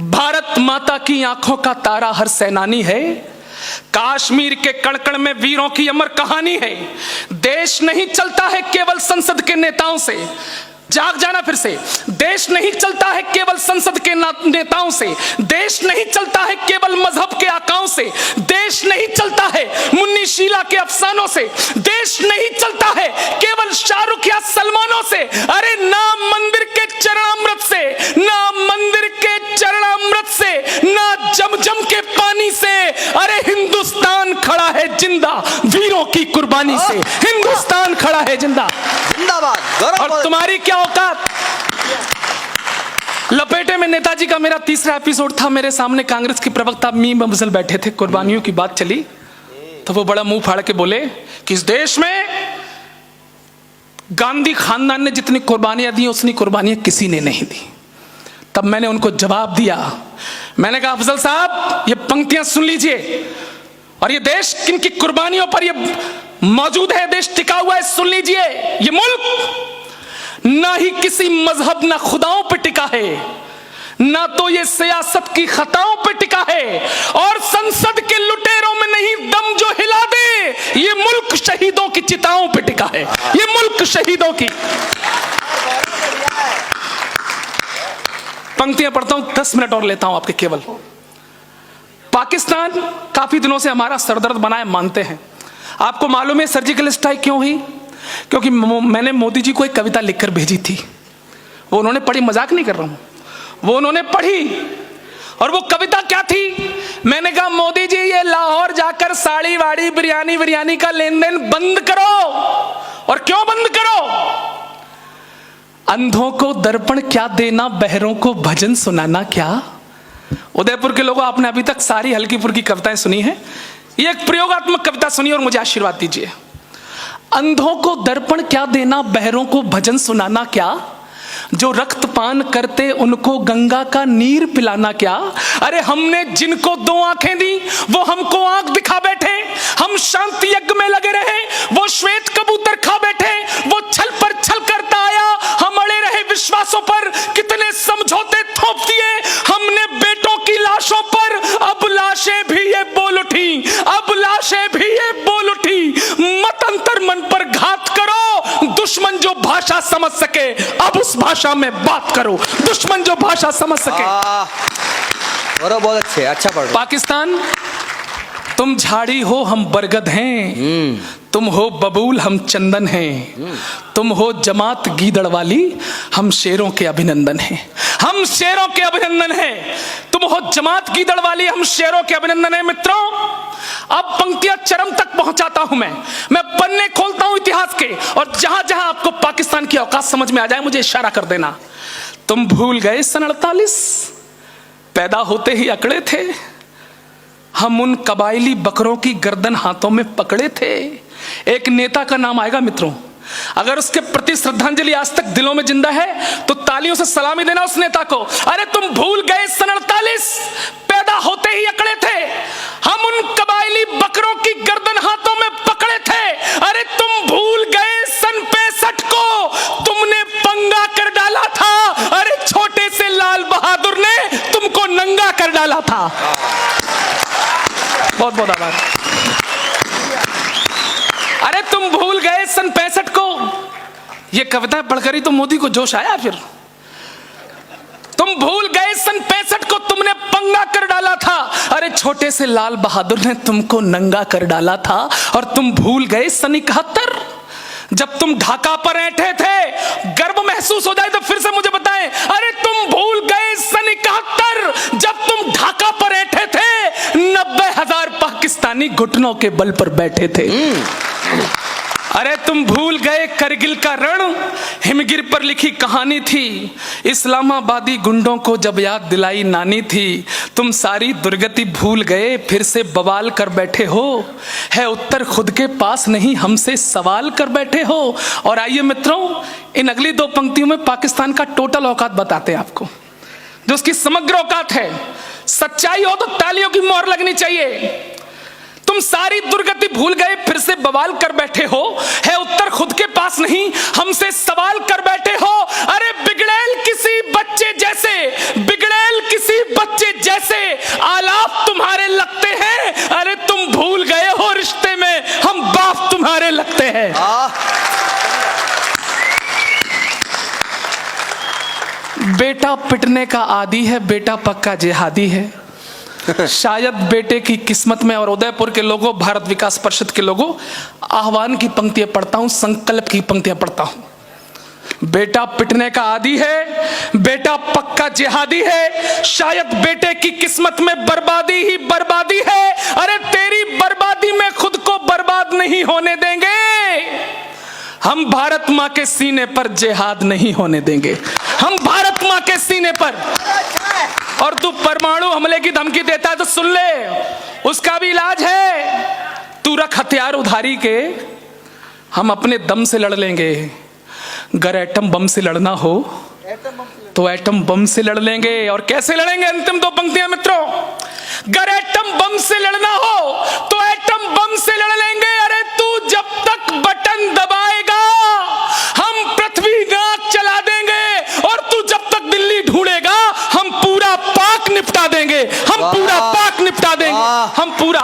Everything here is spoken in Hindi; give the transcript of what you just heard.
भारत माता की आंखों का तारा हर सेनानी है, कश्मीर के कण-कण में वीरों की अमर कहानी है। देश नहीं चलता है केवल संसद के नेताओं से, जाग जाना फिर से, देश नहीं चलता है केवल संसद के नेताओं से, देश नहीं चलता है केवल मजहब के आकाओं से, देश नहीं चलता है मुन्नी शीला के अफसानों से, देश नहीं चलता है केवल शाहरुख या सलमानों से। अरे ना मंदिर के चरणामृत से, ना मंदिर के चरणामृत से, ना जमजम के पानी से, अरे हिंदुस्तान खड़ा है जिंदा वीरों की कुर्बानी से। हिंदुस्तान खड़ा है जिंदा, जिंदाबाद। और तुम्हारी क्या औकात। लपेटे में नेताजी का मेरा तीसरा एपिसोड था, मेरे सामने कांग्रेस के प्रवक्ता मीम अफजल बैठे थे, कुर्बानियों की बात चली तो वो बड़ा मुंह फाड़ के बोले कि इस देश में गांधी खानदान ने जितनी कुर्बानियां दी उतनी कुर्बानियां किसी ने नहीं दी। तब मैंने उनको जवाब दिया, मैंने कहा अफजल साहब ये पंक्तियां सुन लीजिए, और ये देश किनकी कुर्बानियों पर ये मौजूद है, देश टिका हुआ है, सुन लीजिए। ये मुल्क ना ही किसी मजहब ना खुदाओं पे टिका है, ना तो ये सियासत की खताओं पे टिका है, और संसद के लुटेरों में नहीं दम जो हिला दे। ये मुल्क शहीदों की चिताओं पे टिका है, ये मुल्क शहीदों की। पंक्तियां पढ़ता हूं, 10 मिनट और लेता हूं आपके केवल। पाकिस्तान काफी दिनों से हमारा सरदर्द बना है, मानते हैं। आपको मालूम है सर्जिकल स्ट्राइक क्यों हुई? क्योंकि मैंने मोदी जी को एक कविता लिखकर भेजी थी, वो उन्होंने पढ़ी, मजाक नहीं कर रहा हूं, वो उन्होंने पढ़ी। और वो कविता क्या थी? मैंने कहा मोदी जी ये लाहौर जाकर साड़ी वाड़ी बिरयानी का लेन देन बंद करो। और क्यों बंद करो? अंधों को दर्पण क्या देना, बहरों को भजन सुनाना क्या। उदयपुर के लोगों, आपने अभी तक सारी हल्कीपुर की कविताएं सुनी है, ये एक प्रयोगात्मक कविता सुनिए और मुझे आशीर्वाद दीजिए। अंधों को दर्पण क्या देना, बहरों को भजन सुनाना क्या, जो रक्तपान करते उनको गंगा का नीर पिलाना क्या। अरे हमने जिनको 2 आंखें दी वो हमको आंख दिखा बैठे, हम शांति यज्ञ में लगे रहे वो श्वेत कबूतर खा बैठे, वो छल पर छल करता आया हम अड़े रहे विश्वासों पर, कितने समझौते थोप दिए हमने बेटों की लाशों पर। अब लाशें भी ये बोल उठी, अब लाशें भी ये बोल उठी, मत अंतर मन पर घात करो, दुश्मन जो भाषा समझ सके अब उस भाषा में बात करो, दुश्मन जो भाषा समझ सके। बहुत अच्छे, अच्छा पढ़। पाकिस्तान, तुम झाड़ी हो हम बरगद हैं, तुम हो बबूल हम चंदन हैं, तुम हो जमात गीदड़ वाली हम शेरों के अभिनंदन हैं, हम शेरों के अभिनंदन हैं। तुम हो जमात गीदड़ वाली हम शेरों के अभिनंदन हैं। मित्रों, अब पंक्तियां चरम तक पहुंचाता हूं मैं पन्ने खोलता हूं इतिहास के, और जहां जहां आपको पाकिस्तान की औकात समझ में आ जाए मुझे इशारा कर देना। तुम भूल गए सन 48, पैदा होते ही अकड़े थे, हम उन कबायली बकरों की गर्दन हाथों में पकड़े थे। एक नेता का नाम आएगा मित्रों, अगर उसके प्रति श्रद्धांजलि आज तक दिलों में जिंदा है तो तालियों से सलामी देना उस नेता को। अरे तुम भूल गए सन 48, पैदा होते ही अकड़े थे, हम उन कबायली बकरों की गर्दन हाथों में पकड़े थे। अरे तुम भूल गए सन 65 को, तुमने पंगा कर डाला था, अरे छोटे से लाल बहादुर ने तुमको नंगा कर डाला था। बहुत बहुत आभार। अरे तुम भूल गए सन 65 को, ये कविताएं पढ़कर ही तो मोदी को जोश आया। फिर तुम भूल गए सन 65 को, तुमने पंगा कर डाला था, अरे छोटे से लाल बहादुर ने तुमको नंगा कर डाला था। और तुम भूल गए सन 71, जब तुम ढाका पर बैठे थे, गर्व महसूस हो जाए तो फिर से मुझे बताएं। अरे तुम भूल गए सन 71, जब तुम ढाका पर बैठे थे, 90,000 पाकिस्तानी घुटनों के बल पर बैठे थे। अरे तुम भूल गए करगिल का रण, हिमगिर पर लिखी कहानी थी, इस्लामाबादी गुंडों को जब याद दिलाई नानी थी। तुम सारी दुर्गति भूल गए, फिर से बवाल कर बैठे हो, है उत्तर खुद के पास नहीं हमसे सवाल कर बैठे हो। और आइए मित्रों, इन अगली 2 पंक्तियों में पाकिस्तान का टोटल औकात बताते हैं आपको, जो उसकी समग्र औकात है। सच्चाई हो तो तालियों की मोहर लगनी चाहिए। तुम सारी दुर्गति भूल गए, फिर से बवाल कर बैठे हो, है उत्तर खुद के पास नहीं हमसे सवाल कर बैठे हो। अरे बिगड़ैल किसी बच्चे जैसे, बिगड़ैल किसी बच्चे बेटा पिटने का आदी है, बेटा पक्का जिहादी है। शायद बेटे की किस्मत में। और उदयपुर के लोगों, भारत विकास परिषद के लोगों, आह्वान की पंक्तियां पढ़ता हूं, संकल्प की पंक्तियां पढ़ता हूं। बेटा पिटने का आदी है, बेटा पक्का जिहादी है, शायद बेटे की किस्मत में बर्बादी ही बर्बादी है। अरे तेरी बर्बादी में खुद को बर्बाद नहीं होने देंगे, हम भारत मां के सीने पर जिहाद नहीं होने देंगे, हम भारत मां के सीने पर। और तू परमाणु हमले की धमकी देता है तो सुन ले, उसका भी इलाज है। तू रख हथियार उधारी के, हम अपने दम से लड़ लेंगे। अगर एटम बम से लड़ना हो तो एटम बम से लड़ लेंगे। और कैसे लड़ेंगे? अंतिम दो पंक्तियां मित्रों। अगर एटम बम से लड़ना हो तो एटम बम से लड़ लेंगे। अरे तू जब तक बटन दबाएगा हम पृथ्वी नाक चला देंगे, और तू जब तक दिल्ली ढूंढेगा हम पूरा पाक निपटा देंगे, हम पूरा पाक निपटा देंगे, हम पूरा